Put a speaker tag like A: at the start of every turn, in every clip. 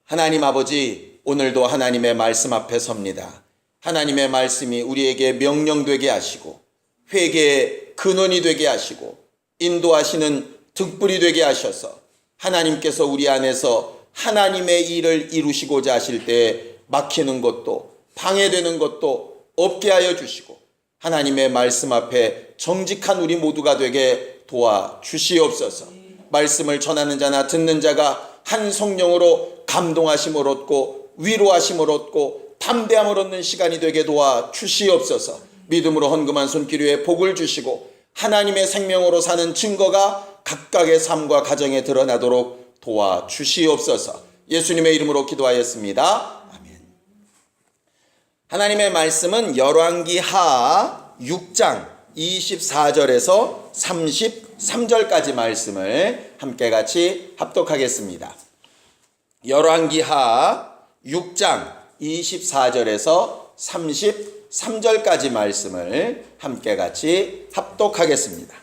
A: 하나님 아버지, 오늘도 하나님의 말씀 앞에 섭니다. 하나님의 말씀이 우리에게 명령되게 하시고 회개의 근원이 되게 하시고 인도하시는 등불이 되게 하셔서 하나님께서 우리 안에서 하나님의 일을 이루시고자 하실 때 막히는 것도 방해되는 것도 없게 하여 주시고 하나님의 말씀 앞에 정직한 우리 모두가 되게 도와주시옵소서. 말씀을 전하는 자나 듣는 자가 한 성령으로 감동하심을 얻고 위로하심을 얻고 담대함을 얻는 시간이 되게 도와주시옵소서. 믿음으로 헌금한 손길 위에 복을 주시고 하나님의 생명으로 사는 증거가 각각의 삶과 가정에 드러나도록 도와주시옵소서. 예수님의 이름으로 기도하였습니다. 아멘. 하나님의 말씀은 열왕기하 6장 24절에서 33절까지 말씀을 함께 같이 합독하겠습니다. 열왕기하 6장 24절에서 33절까지 말씀을 함께 같이 합독하겠습니다.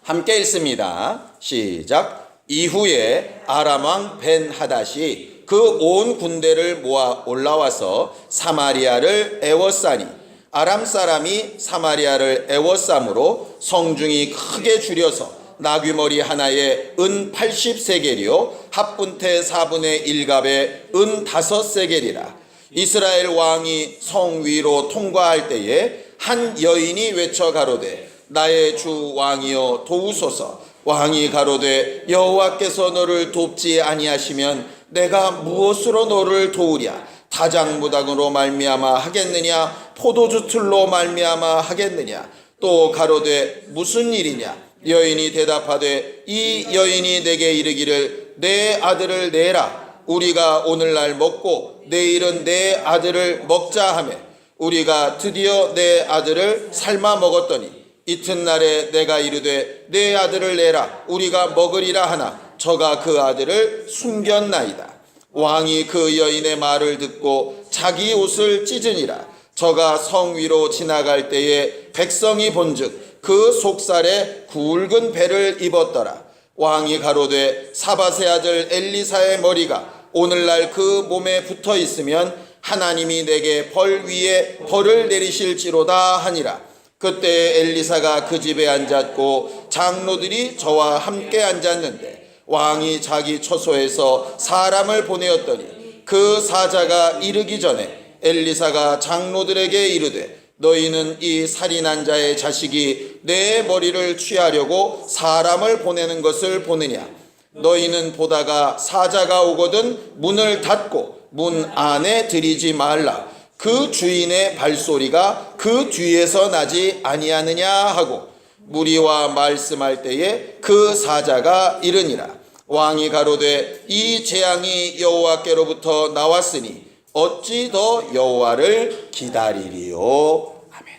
A: 함께 읽습니다. 시작. 이후에 아람 왕 벤하닷이 그 온 군대를 모아 올라와서 사마리아를 애워싸니 아람 사람이 사마리아를 애워싸므로 성중이 크게 줄여서 나귀머리 하나에 은 80세겔이요 합분태 4분의 1갑에 은 5세겔이라. 이스라엘 왕이 성 위로 통과할 때에 한 여인이 외쳐 가로되 나의 주 왕이여 도우소서. 왕이 가로되 여호와께서 너를 돕지 아니하시면 내가 무엇으로 너를 도우랴. 다장무당으로 말미암아 하겠느냐 포도주 틀로 말미암아 하겠느냐. 또 가로되 무슨 일이냐. 여인이 대답하되 이 여인이 내게 이르기를 내 아들을 내라. 우리가 오늘날 먹고 내일은 내 아들을 먹자 하매 우리가 드디어 내 아들을 삶아 먹었더니 이튿날에 내가 이르되 내 아들을 내라. 우리가 먹으리라 하나 저가 그 아들을 숨겼나이다. 왕이 그 여인의 말을 듣고 자기 옷을 찢으니라. 저가 성 위로 지나갈 때에 백성이 본즉 그 속살에 굵은 배를 입었더라. 왕이 가로되 사밧의 아들 엘리사의 머리가 오늘날 그 몸에 붙어 있으면 하나님이 내게 벌 위에 벌을 내리실지로다 하니라. 그때 엘리사가 그 집에 앉았고 장로들이 저와 함께 앉았는데 왕이 자기 처소에서 사람을 보내었더니 그 사자가 이르기 전에 엘리사가 장로들에게 이르되 너희는 이 살인한 자의 자식이 내 머리를 취하려고 사람을 보내는 것을 보느냐. 너희는 보다가 사자가 오거든 문을 닫고 문 안에 들이지 말라. 그 주인의 발소리가 그 뒤에서 나지 아니하느냐 하고 무리와 말씀할 때에 그 사자가 이르니라. 왕이 가로되 이 재앙이 여호와께로부터 나왔으니 어찌 더 여호와를 기다리리요. 아멘.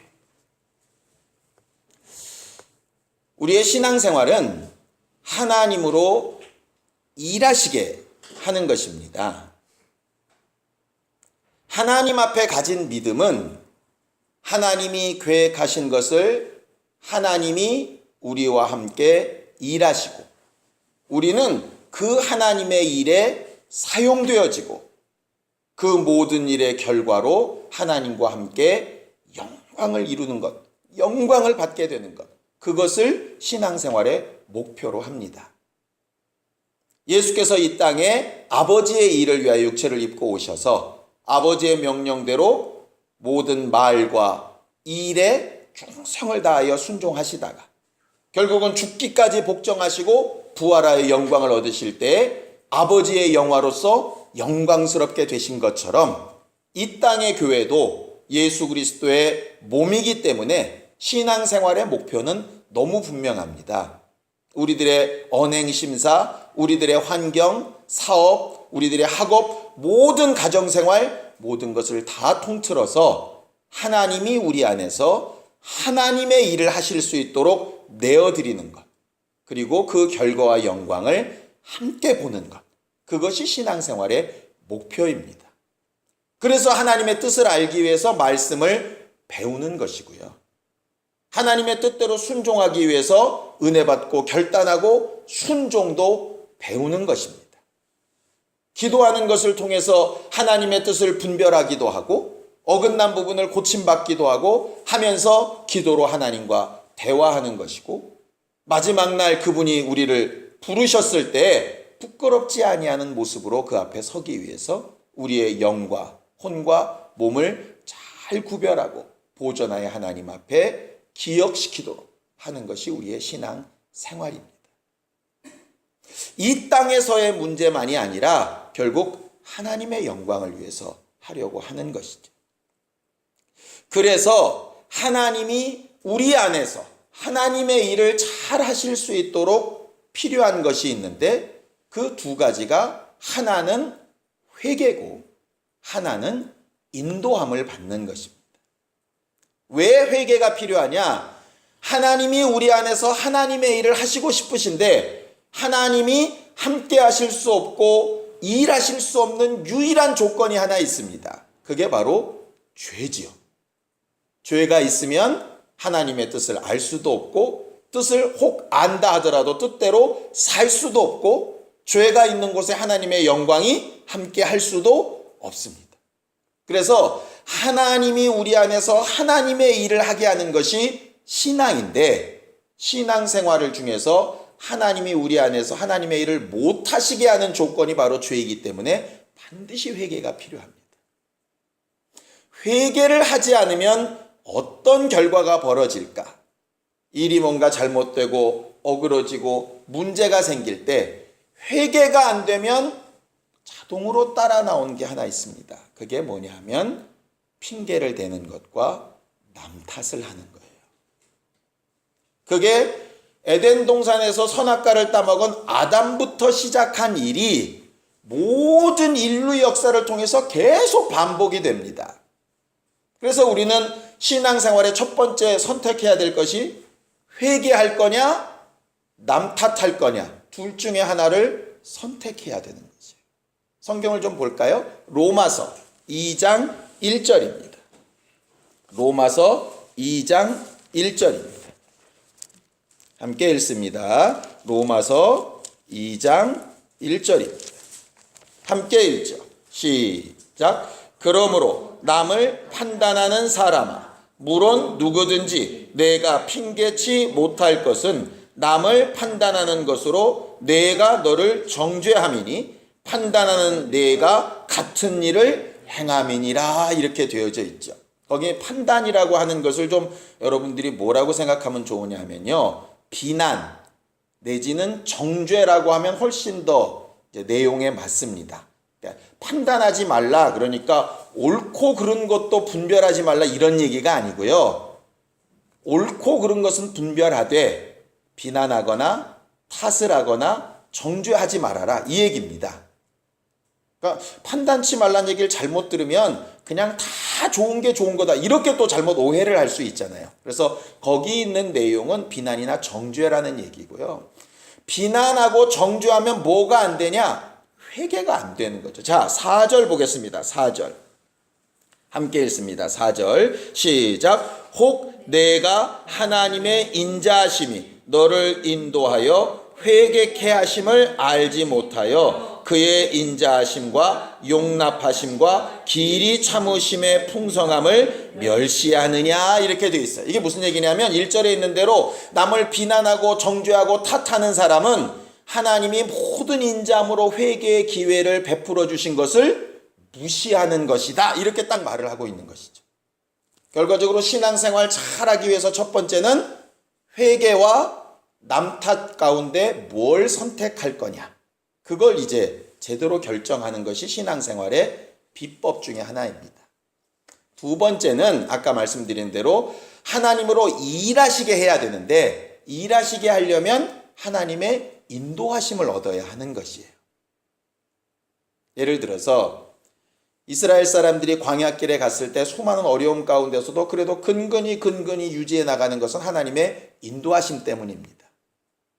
A: 우리의 신앙생활은 하나님으로 일하시게 하는 것입니다. 하나님 앞에 가진 믿음은 하나님이 계획하신 것을 하나님이 우리와 함께 일하시고 우리는 그 하나님의 일에 사용되어지고 그 모든 일의 결과로 하나님과 함께 영광을 이루는 것, 영광을 받게 되는 것, 그것을 신앙생활의 목표로 합니다. 예수께서 이 땅에 아버지의 일을 위하여 육체를 입고 오셔서 아버지의 명령대로 모든 말과 일에 충성을 다하여 순종하시다가 결국은 죽기까지 복종하시고 부활하여 영광을 얻으실 때 아버지의 영화로서 영광스럽게 되신 것처럼 이 땅의 교회도 예수 그리스도의 몸이기 때문에 신앙생활의 목표는 너무 분명합니다. 우리들의 언행심사, 우리들의 환경, 사업, 우리들의 학업, 모든 가정생활, 모든 것을 다 통틀어서 하나님이 우리 안에서 하나님의 일을 하실 수 있도록 내어드리는 것, 그리고 그 결과와 영광을 함께 보는 것, 그것이 신앙생활의 목표입니다. 그래서 하나님의 뜻을 알기 위해서 말씀을 배우는 것이고요. 하나님의 뜻대로 순종하기 위해서 은혜 받고 결단하고 순종도 배우는 것입니다. 기도하는 것을 통해서 하나님의 뜻을 분별하기도 하고 어긋난 부분을 고침받기도 하고 하면서 기도로 하나님과 대화하는 것이고, 마지막 날 그분이 우리를 부르셨을 때 부끄럽지 아니하는 모습으로 그 앞에 서기 위해서 우리의 영과 혼과 몸을 잘 구별하고 보존하여 하나님 앞에 기억시키도록 하는 것이 우리의 신앙 생활입니다. 이 땅에서의 문제만이 아니라 결국 하나님의 영광을 위해서 하려고 하는 것이죠. 그래서 하나님이 우리 안에서 하나님의 일을 잘 하실 수 있도록 필요한 것이 있는데, 그 두 가지가 하나는 회개고 하나는 인도함을 받는 것입니다. 왜 회개가 필요하냐? 하나님이 우리 안에서 하나님의 일을 하시고 싶으신데 하나님이 함께 하실 수 없고 일하실 수 없는 유일한 조건이 하나 있습니다. 그게 바로 죄지요. 죄가 있으면 하나님의 뜻을 알 수도 없고, 뜻을 혹 안다 하더라도 뜻대로 살 수도 없고, 죄가 있는 곳에 하나님의 영광이 함께 할 수도 없습니다. 그래서 하나님이 우리 안에서 하나님의 일을 하게 하는 것이 신앙인데, 신앙생활을 중에서 하나님이 우리 안에서 하나님의 일을 못하시게 하는 조건이 바로 죄이기 때문에 반드시 회개가 필요합니다. 회개를 하지 않으면 어떤 결과가 벌어질까? 일이 뭔가 잘못되고 어그러지고 문제가 생길 때 회개가 안 되면 자동으로 따라 나오는 게 하나 있습니다. 그게 뭐냐 하면 핑계를 대는 것과 남 탓을 하는 거예요. 그게 에덴 동산에서 선악과를 따먹은 아담부터 시작한 일이 모든 인류 역사를 통해서 계속 반복이 됩니다. 그래서 우리는 신앙생활의 첫 번째 선택해야 될 것이 회개할 거냐 남 탓할 거냐, 둘 중에 하나를 선택해야 되는 거죠. 성경을 좀 볼까요? 로마서 2장 1절입니다. 로마서 2장 1절입니다. 함께 읽습니다. 로마서 2장 1절입니다. 함께 읽죠. 시작. 그러므로 남을 판단하는 사람아, 물론 누구든지 내가 핑계치 못할 것은 남을 판단하는 것으로 내가 너를 정죄함이니 판단하는 내가 같은 일을 행함이니라, 이렇게 되어져 있죠. 거기에 판단이라고 하는 것을 좀 여러분들이 뭐라고 생각하면 좋으냐 하면요, 비난 내지는 정죄라고 하면 훨씬 더 내용에 맞습니다. 판단하지 말라, 그러니까 옳고 그른 것도 분별하지 말라, 이런 얘기가 아니고요. 옳고 그른 것은 분별하되 비난하거나 탓을 하거나 정죄하지 말아라, 이 얘기입니다. 그러니까 판단치 말라는 얘기를 잘못 들으면 그냥 다 좋은 게 좋은 거다, 이렇게 또 잘못 오해를 할 수 있잖아요. 그래서 거기 있는 내용은 비난이나 정죄라는 얘기고요. 비난하고 정죄하면 뭐가 안 되냐? 회개가 안 되는 거죠. 자, 4절 보겠습니다. 4절 함께 읽습니다. 4절 시작. 혹 내가 하나님의 인자하심이 너를 인도하여 회개케 하심을 알지 못하여 그의 인자하심과 용납하심과 길이 참으심의 풍성함을 멸시하느냐, 이렇게 되어 있어요. 이게 무슨 얘기냐면 1절에 있는 대로 남을 비난하고 정죄하고 탓하는 사람은 하나님이 모든 인자함으로 회개의 기회를 베풀어 주신 것을 무시하는 것이다, 이렇게 딱 말을 하고 있는 것이죠. 결과적으로 신앙생활 잘하기 위해서 첫 번째는 회개와 남 탓 가운데 뭘 선택할 거냐, 그걸 이제 제대로 결정하는 것이 신앙생활의 비법 중에 하나입니다. 두 번째는 아까 말씀드린 대로 하나님으로 일하시게 해야 되는데, 일하시게 하려면 하나님의 인도하심을 얻어야 하는 것이에요. 예를 들어서 이스라엘 사람들이 광야길에 갔을 때 수많은 어려움 가운데서도 그래도 근근히 유지해 나가는 것은 하나님의 인도하심 때문입니다.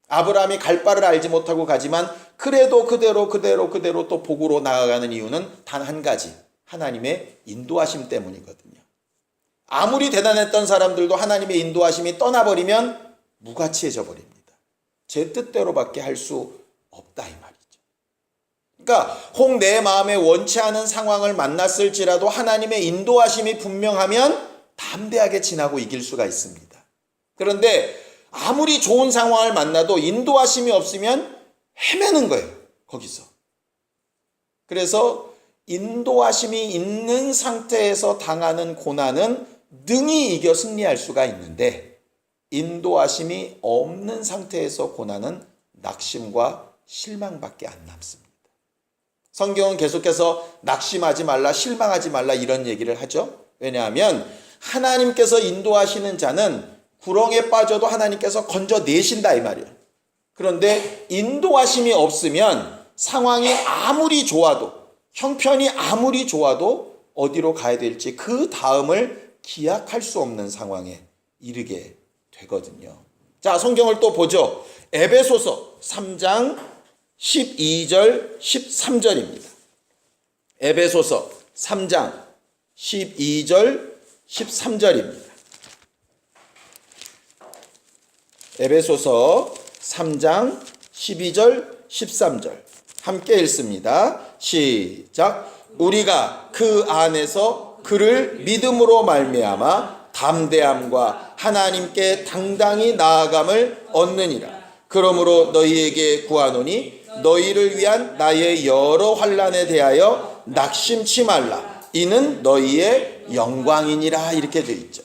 A: 아브라함이 갈 바를 알지 못하고 가지만 그래도 그대로 또 복으로 나아가는 이유는 단 한 가지, 하나님의 인도하심 때문이거든요. 아무리 대단했던 사람들도 하나님의 인도하심이 떠나버리면 무가치해져 버립니다. 제 뜻대로밖에 할 수 없다, 이 말이죠. 그러니까 혹 내 마음에 원치 않은 상황을 만났을지라도 하나님의 인도하심이 분명하면 담대하게 지나고 이길 수가 있습니다. 그런데 아무리 좋은 상황을 만나도 인도하심이 없으면 헤매는 거예요, 거기서. 그래서 인도하심이 있는 상태에서 당하는 고난은 능히 이겨 승리할 수가 있는데, 인도하심이 없는 상태에서 고난은 낙심과 실망밖에 안 남습니다. 성경은 계속해서 낙심하지 말라, 실망하지 말라 이런 얘기를 하죠. 왜냐하면 하나님께서 인도하시는 자는 구렁에 빠져도 하나님께서 건져내신다 이 말이에요. 그런데 인도하심이 없으면 상황이 아무리 좋아도, 형편이 아무리 좋아도 어디로 가야 될지 그 다음을 기약할 수 없는 상황에 이르게 되거든요. 자, 성경을 또 보죠. 에베소서 3장 12절 13절입니다. 에베소서 3장 12절 13절입니다. 에베소서 3장 12절 13절 함께 읽습니다. 시작. 우리가 그 안에서 그를 믿음으로 말미암아 담대함과 하나님께 당당히 나아감을 얻느니라. 그러므로 너희에게 구하노니 너희를 위한 나의 여러 환난에 대하여 낙심치 말라. 이는 너희의 영광이니라. 이렇게 되어 있죠.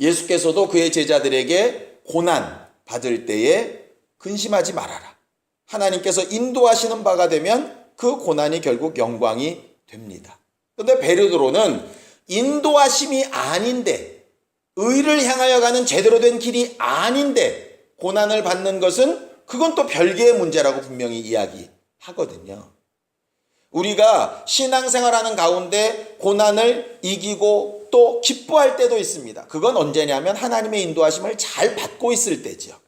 A: 예수께서도 그의 제자들에게 고난 받을 때에 근심하지 말아라. 하나님께서 인도하시는 바가 되면 그 고난이 결국 영광이 됩니다. 그런데 베드로는 인도하심이 아닌데, 의를 향하여 가는 제대로 된 길이 아닌데 고난을 받는 것은 그건 또 별개의 문제라고 분명히 이야기하거든요. 우리가 신앙생활하는 가운데 고난을 이기고 또 기뻐할 때도 있습니다. 그건 언제냐면 하나님의 인도하심을 잘 받고 있을 때죠.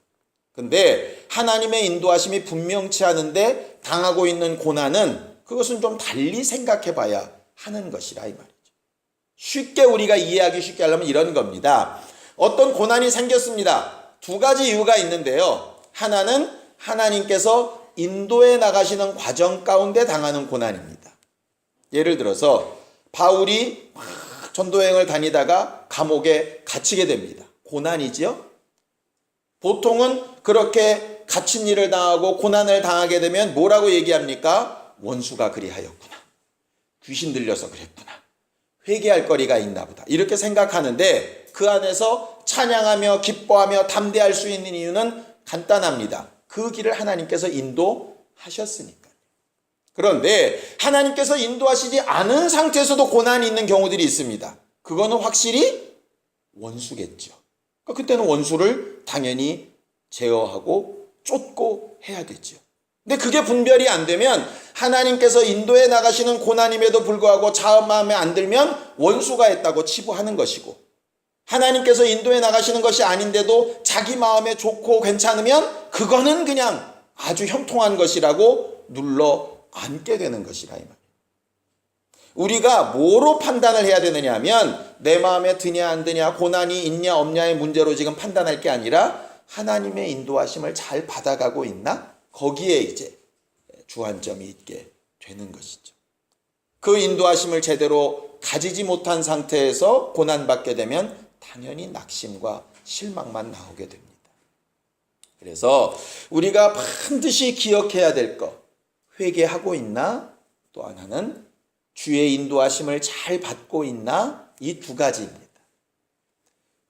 A: 근데 하나님의 인도하심이 분명치 않은데 당하고 있는 고난은 그것은 좀 달리 생각해 봐야 하는 것이라 이 말이죠. 쉽게 우리가 이해하기 쉽게 하려면 이런 겁니다. 어떤 고난이 생겼습니다. 두 가지 이유가 있는데요. 하나는 하나님께서 인도해 나가시는 과정 가운데 당하는 고난입니다. 예를 들어서 바울이 전도여행을 다니다가 감옥에 갇히게 됩니다. 고난이지요? 보통은 그렇게 갇힌 일을 당하고 고난을 당하게 되면 뭐라고 얘기합니까? 원수가 그리하였구나. 귀신 들려서 그랬구나. 회개할 거리가 있나 보다. 이렇게 생각하는데 그 안에서 찬양하며 기뻐하며 담대할 수 있는 이유는 간단합니다. 그 길을 하나님께서 인도하셨으니까요. 그런데 하나님께서 인도하시지 않은 상태에서도 고난이 있는 경우들이 있습니다. 그거는 확실히 원수겠죠. 그때는 원수를 당연히 제어하고 쫓고 해야 되죠. 근데 그게 분별이 안 되면 하나님께서 인도해 나가시는 고난임에도 불구하고 자업 마음에 안 들면 원수가 했다고 치부하는 것이고, 하나님께서 인도해 나가시는 것이 아닌데도 자기 마음에 좋고 괜찮으면 그거는 그냥 아주 형통한 것이라고 눌러 앉게 되는 것이라 이 말이에요. 우리가 뭐로 판단을 해야 되느냐 하면 내 마음에 드냐 안 드냐, 고난이 있냐 없냐의 문제로 지금 판단할 게 아니라 하나님의 인도하심을 잘 받아가고 있나? 거기에 이제 주안점이 있게 되는 것이죠. 그 인도하심을 제대로 가지지 못한 상태에서 고난받게 되면 당연히 낙심과 실망만 나오게 됩니다. 그래서 우리가 반드시 기억해야 될 것, 회개하고 있나? 또 하나는 주의 인도하심을 잘 받고 있나? 이 두 가지입니다.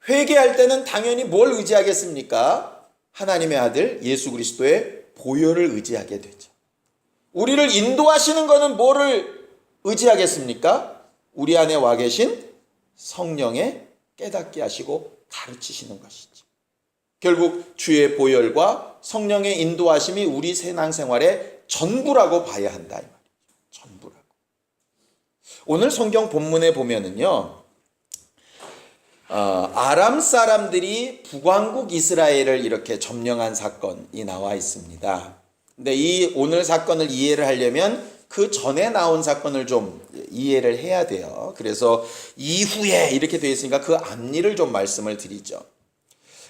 A: 회개할 때는 당연히 뭘 의지하겠습니까? 하나님의 아들 예수 그리스도의 보혈을 의지하게 되죠. 우리를 인도하시는 것은 뭐를 의지하겠습니까? 우리 안에 와 계신 성령의 깨닫게 하시고 가르치시는 것이죠. 결국 주의 보혈과 성령의 인도하심이 우리 신앙생활의 전부라고 봐야 한다 이 말이죠. 전부라고. 오늘 성경 본문에 보면은요, 아람 사람들이 북왕국 이스라엘을 이렇게 점령한 사건이 나와 있습니다. 근데 이 오늘 사건을 이해를 하려면 그 전에 나온 사건을 좀 이해를 해야 돼요. 그래서 이후에 이렇게 되어 있으니까 그 앞일을 좀 말씀을 드리죠.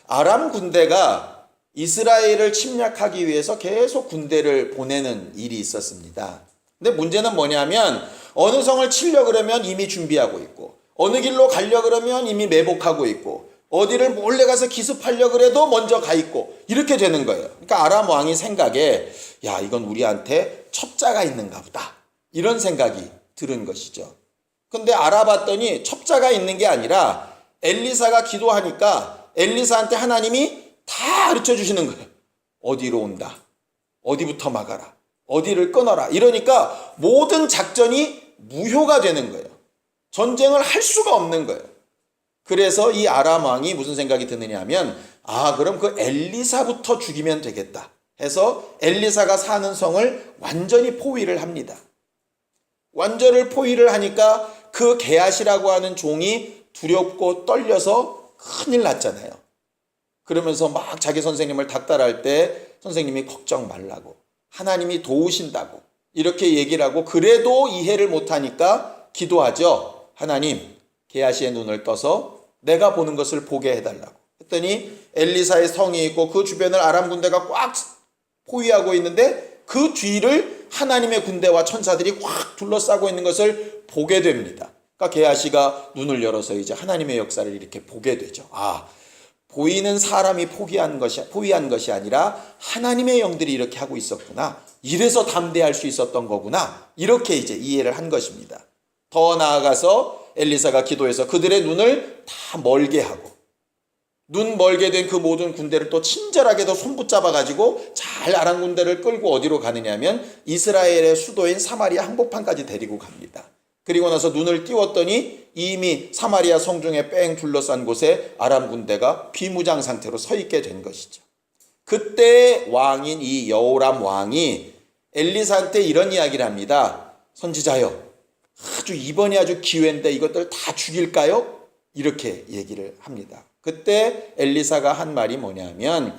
A: 아람 군대가 이스라엘을 침략하기 위해서 계속 군대를 보내는 일이 있었습니다. 근데 문제는 뭐냐면 어느 성을 치려 그러면 이미 준비하고 있고 어느 길로 가려 그러면 이미 매복하고 있고 어디를 몰래 가서 기습하려 그래도 먼저 가 있고 이렇게 되는 거예요. 그러니까 아람 왕이 생각에 야 이건 우리한테 첩자가 있는가 보다 이런 생각이 들은 것이죠. 근데 알아봤더니 첩자가 있는 게 아니라 엘리사가 기도하니까 엘리사한테 하나님이 다 가르쳐 주시는 거예요. 어디로 온다. 어디부터 막아라. 어디를 끊어라. 이러니까 모든 작전이 무효가 되는 거예요. 전쟁을 할 수가 없는 거예요. 그래서 이 아람 왕이 무슨 생각이 드느냐 하면 그럼 그 엘리사부터 죽이면 되겠다 해서 엘리사가 사는 성을 완전히 포위를 합니다. 완전히 포위를 하니까 그 게하시라고 하는 종이 두렵고 떨려서 큰일 났잖아요. 그러면서 막 자기 선생님을 닥달할 때 선생님이 걱정 말라고 하나님이 도우신다고 이렇게 얘기를 하고 그래도 이해를 못하니까 기도하죠. 하나님 게하시의 눈을 떠서 내가 보는 것을 보게 해달라고 했더니 엘리사의 성이 있고 그 주변을 아람 군대가 꽉 포위하고 있는데 그 뒤를 하나님의 군대와 천사들이 꽉 둘러싸고 있는 것을 보게 됩니다. 그러니까 게하시가 눈을 열어서 이제 하나님의 역사를 이렇게 보게 되죠. 보이는 사람이 포위한 것이 아니라 하나님의 영들이 이렇게 하고 있었구나. 이래서 담대할 수 있었던 거구나. 이렇게 이제 이해를 한 것입니다. 더 나아가서 엘리사가 기도해서 그들의 눈을 다 멀게 하고 눈 멀게 된 그 모든 군대를 또 친절하게도 손붙잡아 가지고 잘 아람 군대를 끌고 어디로 가느냐면 이스라엘의 수도인 사마리아 한복판까지 데리고 갑니다. 그리고 나서 눈을 띄웠더니 이미 사마리아 성중에 뺑 둘러싼 곳에 아람 군대가 비무장 상태로 서 있게 된 것이죠. 그때 왕인 이 여호람 왕이 엘리사한테 이런 이야기를 합니다. 선지자여, 이번이 아주 기회인데 이것들 다 죽일까요? 이렇게 얘기를 합니다. 그때 엘리사가 한 말이 뭐냐면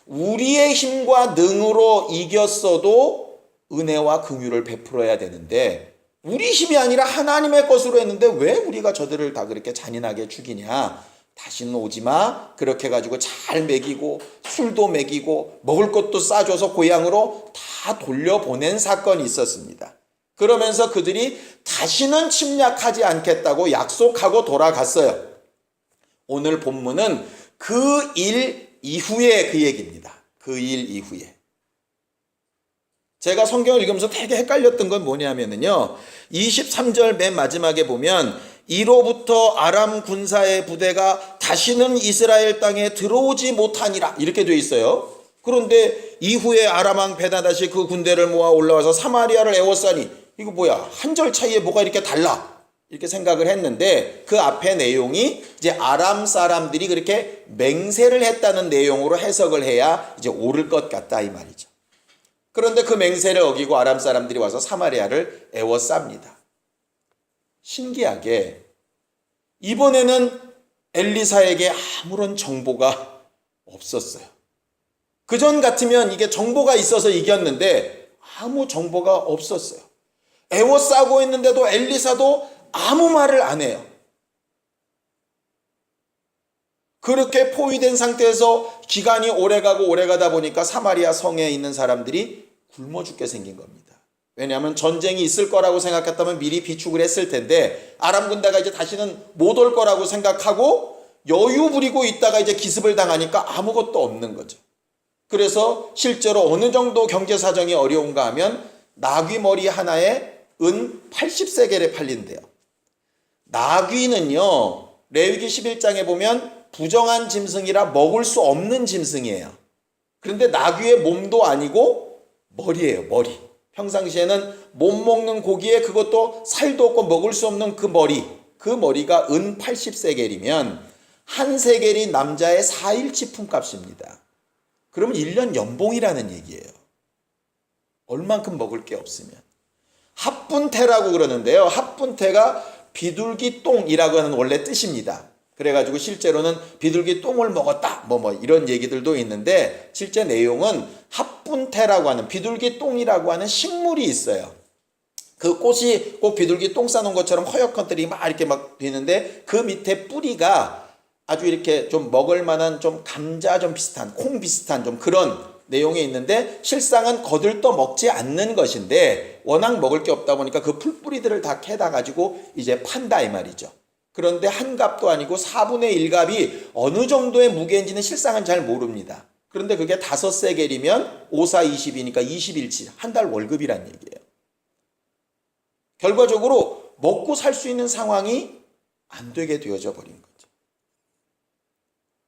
A: 우리의 힘과 능으로 이겼어도 은혜와 긍휼을 베풀어야 되는데 우리 힘이 아니라 하나님의 것으로 했는데 왜 우리가 저들을 다 그렇게 잔인하게 죽이냐. 다시는 오지마. 그렇게 해가지고 잘 먹이고 술도 먹이고 먹을 것도 싸줘서 고향으로 다 돌려보낸 사건이 있었습니다. 그러면서 그들이 다시는 침략하지 않겠다고 약속하고 돌아갔어요. 오늘 본문은 그 일 이후에 그 얘기입니다. 그 일 이후에. 제가 성경을 읽으면서 되게 헷갈렸던 건 뭐냐면요. 23절 맨 마지막에 보면 이로부터 아람 군사의 부대가 다시는 이스라엘 땅에 들어오지 못하니라 이렇게 돼 있어요. 그런데 이후에 아람 왕 베나다시 그 군대를 모아 올라와서 사마리아를 에워싸니 이거 뭐야? 한 절 차이에 뭐가 이렇게 달라? 이렇게 생각을 했는데 그 앞에 내용이 이제 아람 사람들이 그렇게 맹세를 했다는 내용으로 해석을 해야 이제 옳을 것 같다 이 말이죠. 그런데 그 맹세를 어기고 아람 사람들이 와서 사마리아를 에워쌉니다. 신기하게 이번에는 엘리사에게 아무런 정보가 없었어요. 그전 같으면 이게 정보가 있어서 이겼는데 아무 정보가 없었어요. 에워싸고 있는데도 엘리사도 아무 말을 안 해요. 그렇게 포위된 상태에서 기간이 오래가고 오래가다 보니까 사마리아 성에 있는 사람들이 굶어 죽게 생긴 겁니다. 왜냐하면 전쟁이 있을 거라고 생각했다면 미리 비축을 했을 텐데 아람 군대가 이제 다시는 못 올 거라고 생각하고 여유 부리고 있다가 이제 기습을 당하니까 아무것도 없는 거죠. 그래서 실제로 어느 정도 경제 사정이 어려운가 하면 나귀 머리 하나에 은 80세겔에 팔린대요. 나귀는요, 레위기 11장에 보면 부정한 짐승이라 먹을 수 없는 짐승이에요. 그런데 나귀의 몸도 아니고 머리예요, 머리. 평상시에는 못 먹는 고기에 그것도 살도 없고 먹을 수 없는 그 머리. 그 머리가 은 80세겔이면 한 세겔이 남자의 4일치 품값입니다. 그러면 1년 연봉이라는 얘기예요. 얼만큼 먹을 게 없으면. 합분태라고 그러는데요. 합분태가 비둘기 똥이라고 하는 원래 뜻입니다. 그래가지고 실제로는 비둘기 똥을 먹었다 뭐 이런 얘기들도 있는데 실제 내용은 합분태라고 하는 비둘기 똥이라고 하는 식물이 있어요. 그 꽃이 꼭 비둘기 똥 싸놓은 것처럼 허옇건들이 막 이렇게 막 되는데 그 밑에 뿌리가 아주 이렇게 좀 먹을 만한 좀 감자 좀 비슷한 콩 비슷한 좀 그런 내용이 있는데 실상은 거들떠 먹지 않는 것인데 워낙 먹을 게 없다 보니까 그 풀뿌리들을 다 캐다 가지고 이제 판다 이 말이죠. 그런데 한 갑도 아니고 4분의 1갑이 어느 정도의 무게인지는 실상은 잘 모릅니다. 그런데 그게 5세겔이면 5, 4, 20이니까 20일치 한 달 월급이란 얘기예요. 결과적으로 먹고 살 수 있는 상황이 안 되게 되어져 버린 거죠.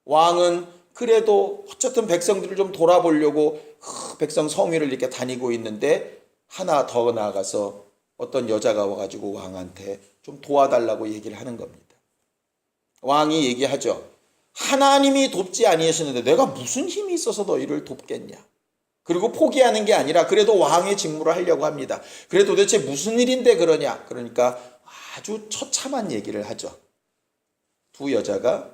A: 왕은 그래도 어쨌든 백성들을 좀 돌아보려고 백성 성위를 이렇게 다니고 있는데 하나 더 나아가서 어떤 여자가 와가지고 왕한테 좀 도와달라고 얘기를 하는 겁니다. 왕이 얘기하죠. 하나님이 돕지 아니하시는데 내가 무슨 힘이 있어서 너희를 돕겠냐. 그리고 포기하는 게 아니라 그래도 왕의 직무를 하려고 합니다. 그래 도대체 무슨 일인데 그러냐. 그러니까 아주 처참한 얘기를 하죠. 두 여자가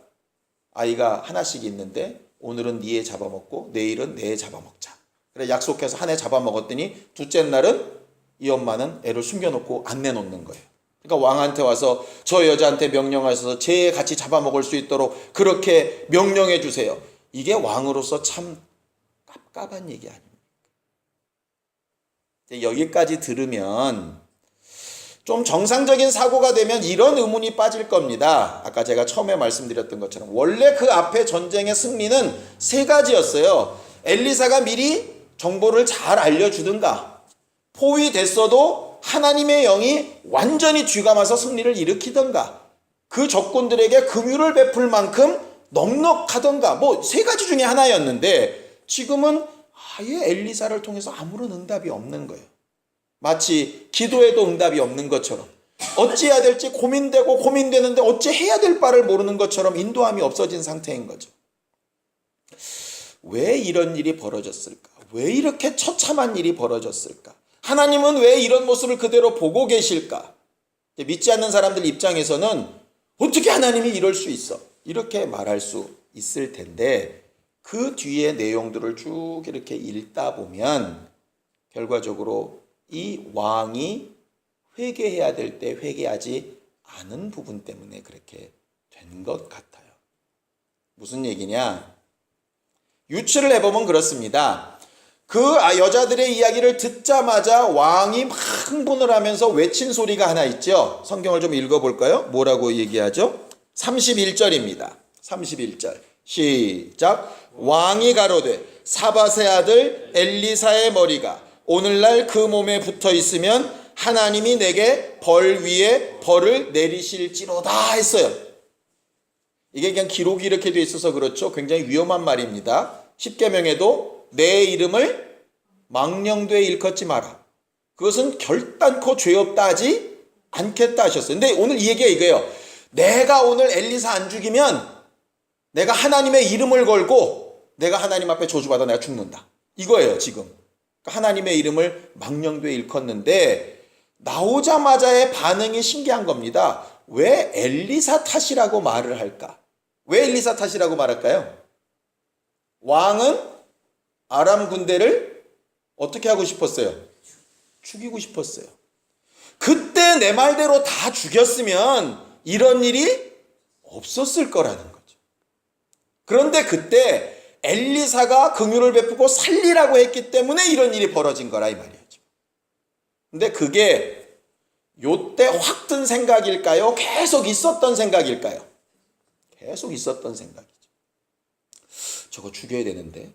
A: 아이가 하나씩 있는데 오늘은 네 애 잡아먹고 내일은 내 애 잡아먹자. 그래 약속해서 한 애 잡아먹었더니 둘째 날은 이 엄마는 애를 숨겨놓고 안 내놓는 거예요. 그러니까 왕한테 와서 저 여자한테 명령하셔서 제 애 같이 잡아먹을 수 있도록 그렇게 명령해 주세요. 이게 왕으로서 참 깝깝한 얘기 아닙니까? 여기까지 들으면 좀 정상적인 사고가 되면 이런 의문이 빠질 겁니다. 아까 제가 처음에 말씀드렸던 것처럼 원래 그 앞에 전쟁의 승리는 세 가지였어요. 엘리사가 미리 정보를 잘 알려주든가, 포위됐어도 하나님의 영이 완전히 쥐감아서 승리를 일으키든가, 그 적군들에게 긍휼을 베풀 만큼 넉넉하던가, 뭐 세 가지 중에 하나였는데 지금은 아예 엘리사를 통해서 아무런 응답이 없는 거예요. 마치 기도에도 응답이 없는 것처럼 어찌해야 될지 고민되고 고민되는데 어찌해야 될 바를 모르는 것처럼 인도함이 없어진 상태인 거죠. 왜 이런 일이 벌어졌을까? 왜 이렇게 처참한 일이 벌어졌을까? 하나님은 왜 이런 모습을 그대로 보고 계실까? 믿지 않는 사람들 입장에서는 어떻게 하나님이 이럴 수 있어? 이렇게 말할 수 있을 텐데 그 뒤에 내용들을 쭉 이렇게 읽다 보면 결과적으로 이 왕이 회개해야 될 때 회개하지 않은 부분 때문에 그렇게 된 것 같아요. 무슨 얘기냐? 유추를 해보면 그렇습니다. 그 여자들의 이야기를 듣자마자 왕이 막 흥분을 하면서 외친 소리가 하나 있죠. 성경을 좀 읽어볼까요? 뭐라고 얘기하죠? 31절입니다. 31절 시작. 왕이 가로되 사밧의 아들 엘리사의 머리가 오늘날 그 몸에 붙어 있으면 하나님이 내게 벌 위에 벌을 내리실지로다 했어요. 이게 그냥 기록이 이렇게 돼 있어서 그렇죠. 굉장히 위험한 말입니다. 십계명에도 내 이름을 망령되이 일컫지 마라. 그것은 결단코 죄 없다 하지 않겠다 하셨어요. 근데 오늘 이 얘기가 이거예요. 내가 오늘 엘리사 안 죽이면 내가 하나님의 이름을 걸고 내가 하나님 앞에 저주받아 내가 죽는다. 이거예요 지금. 하나님의 이름을 망령되이 일컫는데 나오자마자의 반응이 신기한 겁니다. 왜 엘리사 탓이라고 말을 할까? 왜 엘리사 탓이라고 말할까요? 왕은 아람 군대를 어떻게 하고 싶었어요? 죽이고 싶었어요. 그때 내 말대로 다 죽였으면 이런 일이 없었을 거라는 거죠. 그런데 그때 엘리사가 긍휼을 베푸고 살리라고 했기 때문에 이런 일이 벌어진 거라 이 말이죠. 근데 그게 요때 확 든 생각일까요? 계속 있었던 생각일까요? 계속 있었던 생각이죠. 저거 죽여야 되는데,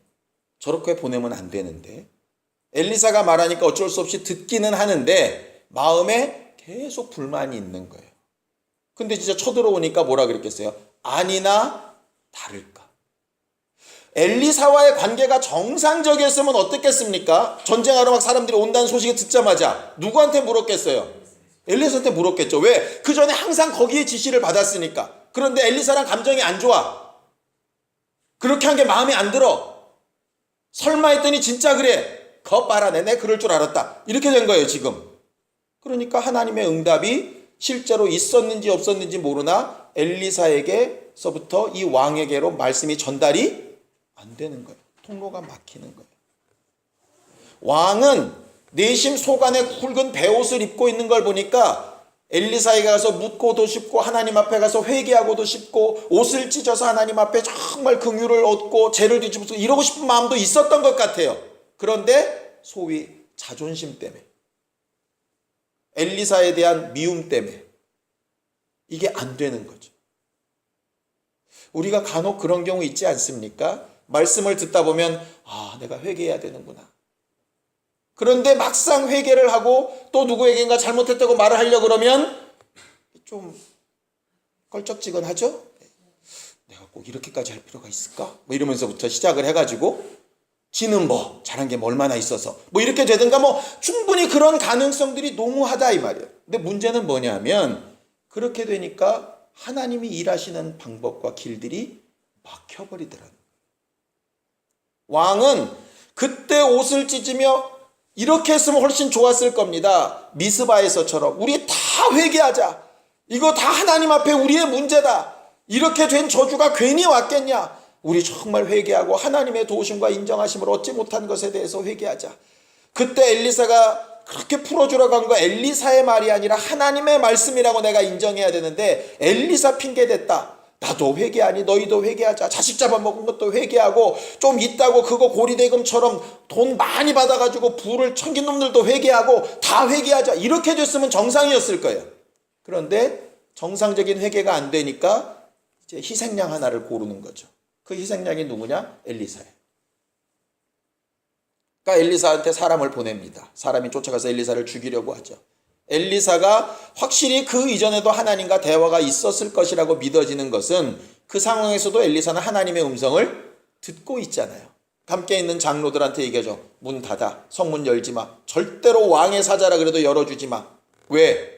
A: 저렇게 보내면 안 되는데, 엘리사가 말하니까 어쩔 수 없이 듣기는 하는데 마음에 계속 불만이 있는 거예요. 근데 진짜 쳐들어오니까 뭐라 그랬겠어요? 아니나 다를까. 엘리사와의 관계가 정상적이었으면 어떻겠습니까? 전쟁하러 막 사람들이 온다는 소식을 듣자마자 누구한테 물었겠어요? 엘리사한테 물었겠죠. 왜? 그 전에 항상 거기에 지시를 받았으니까. 그런데 엘리사랑 감정이 안 좋아. 그렇게 한 게 마음에 안 들어. 설마 했더니 진짜 그래. 거 봐라. 내 그럴 줄 알았다. 이렇게 된 거예요 지금. 그러니까 하나님의 응답이 실제로 있었는지 없었는지 모르나 엘리사에게서부터 이 왕에게로 말씀이 전달이 안 되는 거예요. 통로가 막히는 거예요. 왕은 내심 속안에 굵은 베옷을 입고 있는 걸 보니까 엘리사에게 가서 묻고도 싶고 하나님 앞에 가서 회개하고도 싶고 옷을 찢어서 하나님 앞에 정말 긍휼을 얻고 죄를 뒤집어서 이러고 싶은 마음도 있었던 것 같아요. 그런데 소위 자존심 때문에, 엘리사에 대한 미움 때문에 이게 안 되는 거죠. 우리가 간혹 그런 경우 있지 않습니까? 말씀을 듣다 보면 내가 회개해야 되는구나. 그런데 막상 회개를 하고 또 누구에겐가 잘못했다고 말을 하려고 그러면 좀 껄쩍지근하죠? 내가 꼭 이렇게까지 할 필요가 있을까? 이러면서부터 시작을 해가지고 지는 잘한 게 얼마나 있어서 이렇게 되든가 충분히 그런 가능성들이 농후하다 이 말이에요. 근데 문제는 뭐냐면 그렇게 되니까 하나님이 일하시는 방법과 길들이 막혀버리더라고요. 왕은 그때 옷을 찢으며 이렇게 했으면 훨씬 좋았을 겁니다. 미스바에서처럼 우리 다 회개하자. 이거 다 하나님 앞에 우리의 문제다. 이렇게 된 저주가 괜히 왔겠냐. 우리 정말 회개하고 하나님의 도우심과 인정하심을 얻지 못한 것에 대해서 회개하자. 그때 엘리사가 그렇게 풀어주라고 한 거 엘리사의 말이 아니라 하나님의 말씀이라고 내가 인정해야 되는데 엘리사 핑계댔다. 나도 회개하니 너희도 회개하자. 자식 잡아먹은 것도 회개하고 좀 있다고 그거 고리대금처럼 돈 많이 받아가지고 부를 챙긴 놈들도 회개하고 다 회개하자. 이렇게 됐으면 정상이었을 거예요. 그런데 정상적인 회개가 안 되니까 이제 희생양 하나를 고르는 거죠. 그 희생양이 누구냐? 엘리사예요. 그러니까 엘리사한테 사람을 보냅니다. 사람이 쫓아가서 엘리사를 죽이려고 하죠. 엘리사가 확실히 그 이전에도 하나님과 대화가 있었을 것이라고 믿어지는 것은 그 상황에서도 엘리사는 하나님의 음성을 듣고 있잖아요. 함께 있는 장로들한테 얘기하죠. 문 닫아. 성문 열지 마. 절대로 왕의 사자라 그래도 열어주지 마. 왜?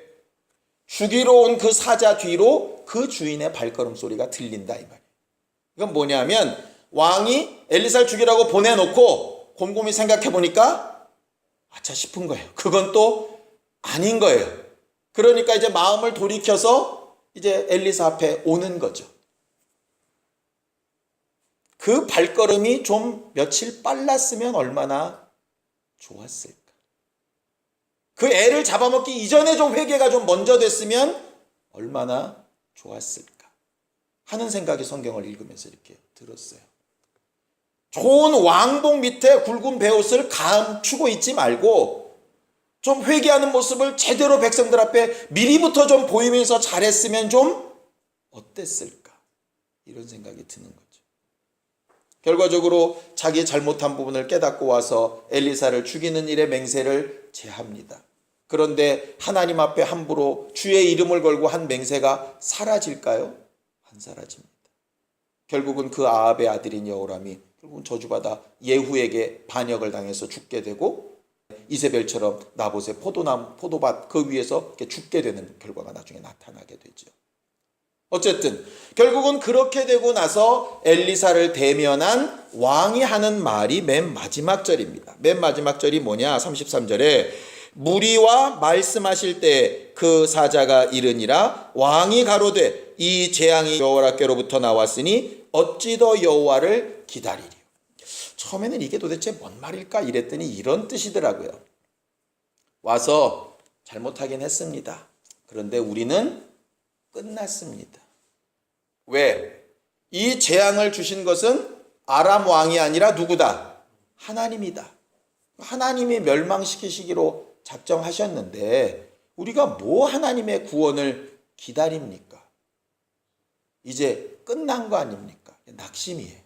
A: 죽이러 온 그 사자 뒤로 그 주인의 발걸음 소리가 들린다 이 말이에요. 이건 뭐냐면 왕이 엘리사를 죽이라고 보내놓고 곰곰이 생각해 보니까 아차 싶은 거예요. 그건 또 아닌 거예요. 그러니까 이제 마음을 돌이켜서 이제 엘리사 앞에 오는 거죠. 그 발걸음이 좀 며칠 빨랐으면 얼마나 좋았을까. 그 애를 잡아먹기 이전에 좀 회개가 좀 먼저 됐으면 얼마나 좋았을까 하는 생각이 성경을 읽으면서 이렇게 들었어요. 좋은 왕복 밑에 굵은 베옷을 감추고 있지 말고 좀 회개하는 모습을 제대로 백성들 앞에 미리부터 좀 보이면서 잘했으면 좀 어땠을까? 이런 생각이 드는 거죠. 결과적으로 자기 잘못한 부분을 깨닫고 와서 엘리사를 죽이는 일에 맹세를 제합니다. 그런데 하나님 앞에 함부로 주의 이름을 걸고 한 맹세가 사라질까요? 안 사라집니다. 결국은 그 아합의 아들인 여호람이 결국은 저주받아 예후에게 반역을 당해서 죽게 되고 이세벨처럼 나봇의 포도밭 그 위에서 이렇게 죽게 되는 결과가 나중에 나타나게 되죠. 어쨌든 결국은 그렇게 되고 나서 엘리사를 대면한 왕이 하는 말이 맨 마지막 절입니다. 맨 마지막 절이 뭐냐? 33절에 무리와 말씀하실 때 그 사자가 이르니라 왕이 가로되 이 재앙이 여호와께로부터 나왔으니 어찌 더 여호와를 기다리리요. 처음에는 이게 도대체 뭔 말일까 이랬더니 이런 뜻이더라고요. 와서 잘못하긴 했습니다. 그런데 우리는 끝났습니다. 왜? 이 재앙을 주신 것은 아람 왕이 아니라 누구다? 하나님이다. 하나님이 멸망시키시기로 작정하셨는데 우리가 뭐 하나님의 구원을 기다립니까? 이제 끝난 거 아닙니까? 낙심이에요.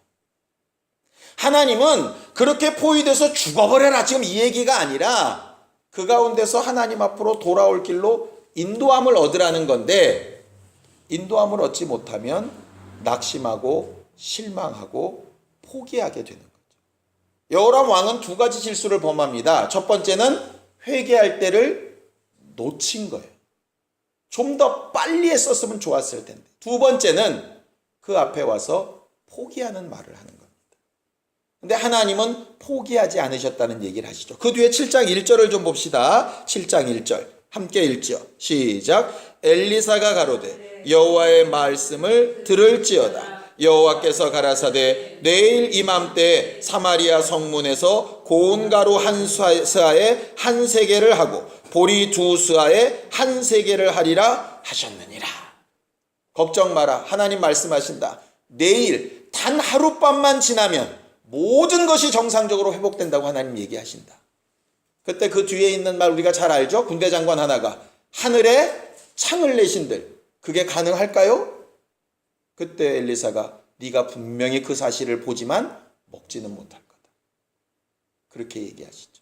A: 하나님은 그렇게 포위돼서 죽어버려라 지금 이 얘기가 아니라 그 가운데서 하나님 앞으로 돌아올 길로 인도함을 얻으라는 건데 인도함을 얻지 못하면 낙심하고 실망하고 포기하게 되는 거죠. 여호람 왕은 두 가지 실수를 범합니다. 첫 번째는 회개할 때를 놓친 거예요. 좀 더 빨리 했었으면 좋았을 텐데. 두 번째는 그 앞에 와서 포기하는 말을 하는 겁니다. 근데 하나님은 포기하지 않으셨다는 얘기를 하시죠. 그 뒤에 7장 1절을 좀 봅시다. 7장 1절 함께 읽죠. 시작. 엘리사가 가로되 여호와의 말씀을 들을지어다. 여호와께서 가라사대 내일 이맘때 사마리아 성문에서 고운 가루 한 스아에 한 세겔을 하고 보리 두 스아에 한 세계를 하리라 하셨느니라. 걱정 마라. 하나님 말씀하신다. 내일 단 하룻밤만 지나면 모든 것이 정상적으로 회복된다고 하나님 얘기하신다. 그때 그 뒤에 있는 말 우리가 잘 알죠? 군대 장관 하나가 하늘에 창을 내신들 그게 가능할까요? 그때 엘리사가 네가 분명히 그 사실을 보지만 먹지는 못할 거다. 그렇게 얘기하시죠.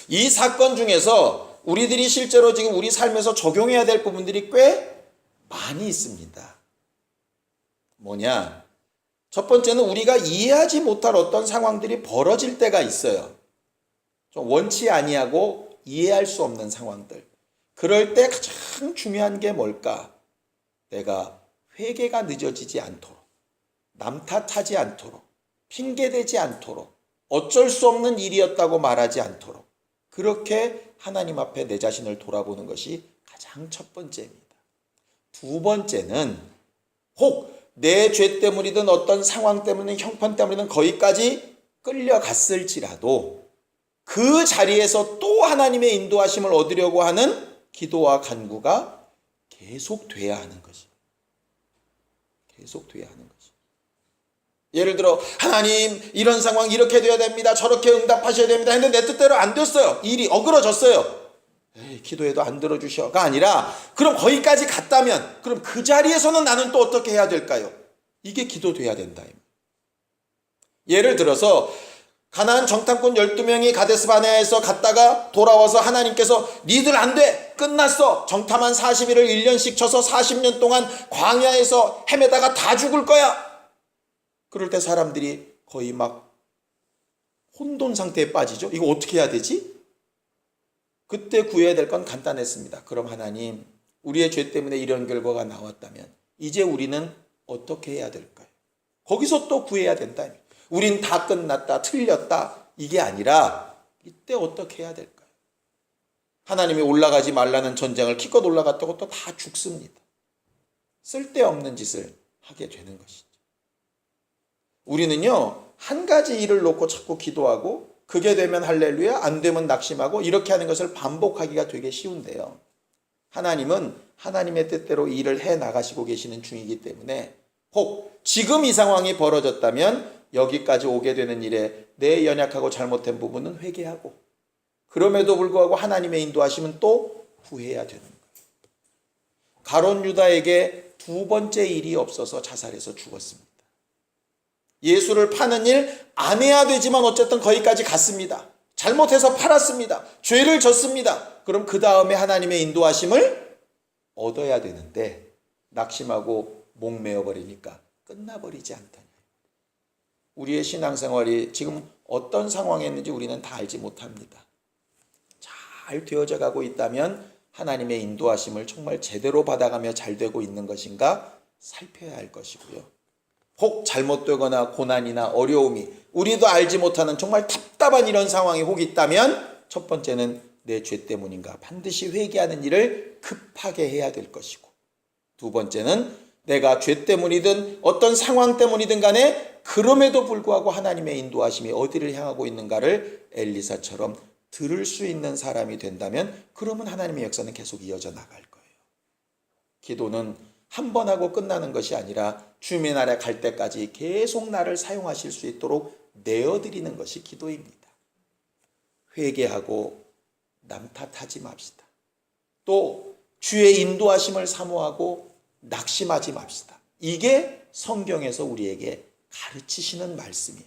A: 이 사건 중에서 우리들이 실제로 지금 우리 삶에서 적용해야 될 부분들이 꽤 많이 있습니다. 뭐냐? 첫 번째는 우리가 이해하지 못할 어떤 상황들이 벌어질 때가 있어요. 좀 원치 아니하고 이해할 수 없는 상황들. 그럴 때 가장 중요한 게 뭘까? 내가 회개가 늦어지지 않도록, 남 탓하지 않도록, 핑계대지 않도록, 어쩔 수 없는 일이었다고 말하지 않도록 그렇게 하나님 앞에 내 자신을 돌아보는 것이 가장 첫 번째입니다. 두 번째는 혹 내 죄 때문이든 어떤 상황 때문이든 형편 때문이든 거기까지 끌려갔을지라도 그 자리에서 또 하나님의 인도하심을 얻으려고 하는 기도와 간구가 계속돼야 하는 것이. 계속돼야 하는 것이. 예를 들어 하나님 이런 상황 이렇게 돼야 됩니다. 저렇게 응답하셔야 됩니다. 했는데 내 뜻대로 안 됐어요. 일이 어그러졌어요. 에이, 기도해도 안 들어주셔가 아니라 그럼 거기까지 갔다면 그럼 그 자리에서는 나는 또 어떻게 해야 될까요? 이게 기도돼야 된다. 예를 들어서 가나안 정탐꾼 12명이 가데스 바네아에서 갔다가 돌아와서 하나님께서 니들 안 돼! 끝났어! 정탐한 40일을 1년씩 쳐서 40년 동안 광야에서 헤매다가 다 죽을 거야! 그럴 때 사람들이 거의 막 혼돈 상태에 빠지죠. 이거 어떻게 해야 되지? 그때 구해야 될 건 간단했습니다. 그럼 하나님, 우리의 죄 때문에 이런 결과가 나왔다면 이제 우리는 어떻게 해야 될까요? 거기서 또 구해야 된다. 우린 다 끝났다, 틀렸다 이게 아니라 이때 어떻게 해야 될까요? 하나님이 올라가지 말라는 전쟁을 기껏 올라갔다고 또 다 죽습니다. 쓸데없는 짓을 하게 되는 것이죠. 우리는요 한 가지 일을 놓고 자꾸 기도하고 그게 되면 할렐루야, 안 되면 낙심하고 이렇게 하는 것을 반복하기가 되게 쉬운데요. 하나님은 하나님의 뜻대로 일을 해나가시고 계시는 중이기 때문에 혹 지금 이 상황이 벌어졌다면 여기까지 오게 되는 일에 내 연약하고 잘못된 부분은 회개하고 그럼에도 불구하고 하나님의 인도하시면 또 구해야 되는 거예요. 가룟 유다에게 두 번째 일이 없어서 자살해서 죽었습니다. 예수를 파는 일 안 해야 되지만 어쨌든 거기까지 갔습니다. 잘못해서 팔았습니다. 죄를 졌습니다. 그럼 그 다음에 하나님의 인도하심을 얻어야 되는데 낙심하고 목매어 버리니까 끝나버리지 않다니. 우리의 신앙생활이 지금 어떤 상황에 있는지 우리는 다 알지 못합니다. 잘 되어져 가고 있다면 하나님의 인도하심을 정말 제대로 받아가며 잘 되고 있는 것인가 살펴야 할 것이고요. 혹 잘못되거나 고난이나 어려움이 우리도 알지 못하는 정말 답답한 이런 상황이 혹 있다면 첫 번째는 내 죄 때문인가 반드시 회개하는 일을 급하게 해야 될 것이고 두 번째는 내가 죄 때문이든 어떤 상황 때문이든 간에 그럼에도 불구하고 하나님의 인도하심이 어디를 향하고 있는가를 엘리사처럼 들을 수 있는 사람이 된다면 그러면 하나님의 역사는 계속 이어져 나갈 거예요. 기도는 한 번 하고 끝나는 것이 아니라 주님의 나라에 갈 때까지 계속 나를 사용하실 수 있도록 내어드리는 것이 기도입니다. 회개하고 남 탓하지 맙시다. 또 주의 인도하심을 사모하고 낙심하지 맙시다. 이게 성경에서 우리에게 가르치시는 말씀이에요.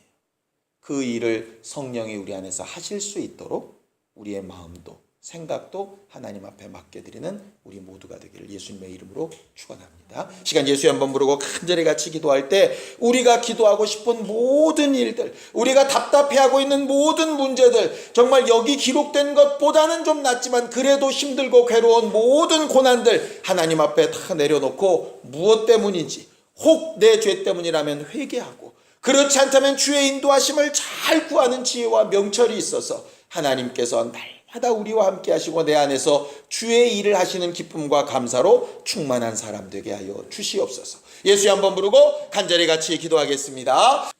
A: 그 일을 성령이 우리 안에서 하실 수 있도록 우리의 마음도 생각도 하나님 앞에 맡겨드리는 우리 모두가 되기를 예수님의 이름으로 축원합니다. 시간 예수의 한번 부르고 간절히 같이 기도할 때 우리가 기도하고 싶은 모든 일들, 우리가 답답해하고 있는 모든 문제들, 정말 여기 기록된 것보다는 좀 낫지만 그래도 힘들고 괴로운 모든 고난들 하나님 앞에 다 내려놓고 무엇 때문인지 혹 내 죄 때문이라면 회개하고 그렇지 않다면 주의 인도하심을 잘 구하는 지혜와 명철이 있어서 하나님께서 날마다 우리와 함께 하시고 내 안에서 주의 일을 하시는 기쁨과 감사로 충만한 사람 되게 하여 주시옵소서. 예수의 한번 부르고 간절히 같이 기도하겠습니다.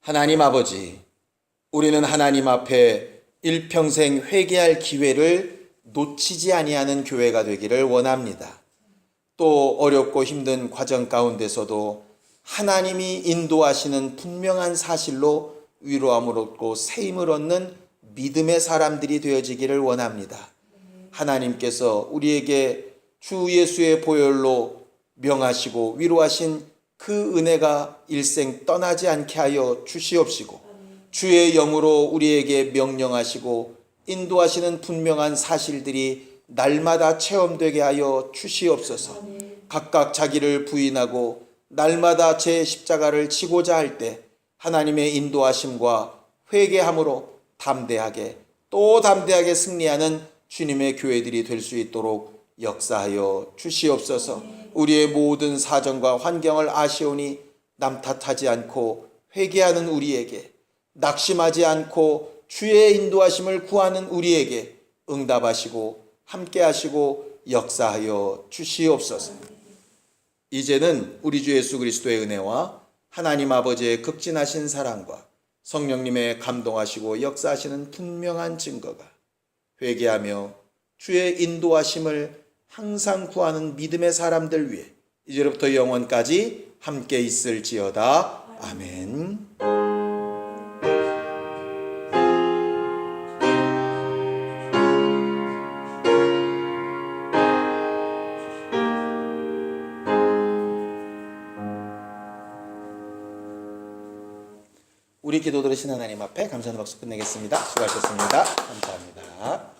A: 하나님 아버지, 우리는 하나님 앞에 일평생 회개할 기회를 놓치지 아니하는 교회가 되기를 원합니다. 또 어렵고 힘든 과정 가운데서도 하나님이 인도하시는 분명한 사실로 위로함을 얻고 새 힘을 얻는 믿음의 사람들이 되어지기를 원합니다. 하나님께서 우리에게 주 예수의 보혈로 명하시고 위로하신 그 은혜가 일생 떠나지 않게 하여 주시옵시고, 주의 영으로 우리에게 명령하시고 인도하시는 분명한 사실들이 날마다 체험되게 하여 주시옵소서. 각각 자기를 부인하고 날마다 제 십자가를 지고자 할 때 하나님의 인도하심과 회개함으로 담대하게 또 담대하게 승리하는 주님의 교회들이 될 수 있도록 역사하여 주시옵소서. 우리의 모든 사정과 환경을 아시오니 남 탓하지 않고 회개하는 우리에게, 낙심하지 않고 주의 인도하심을 구하는 우리에게 응답하시고 함께하시고 역사하여 주시옵소서. 이제는 우리 주 예수 그리스도의 은혜와 하나님 아버지의 극진하신 사랑과 성령님의 감동하시고 역사하시는 분명한 증거가 회개하며 주의 인도하심을 항상 구하는 믿음의 사람들 위해 이제로부터 영원까지 함께 있을지어다. 아멘. 우리 기도 들으신 하나님 앞에 감사하는 박수 끝내겠습니다. 수고하셨습니다. 감사합니다.